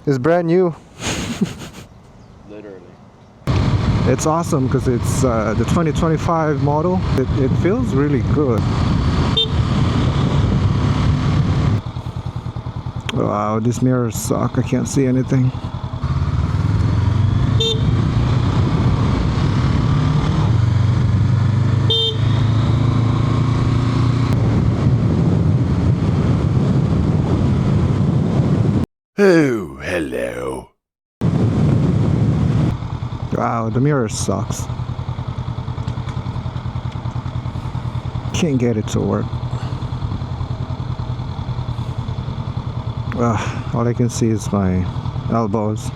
It's brand new. Literally. It's awesome because it's the 2025 model. It feels really good. Wow, these mirrors suck. I can't see anything. Oh, hello. Wow, the mirror sucks. Can't get it to work. All I can see is my elbows.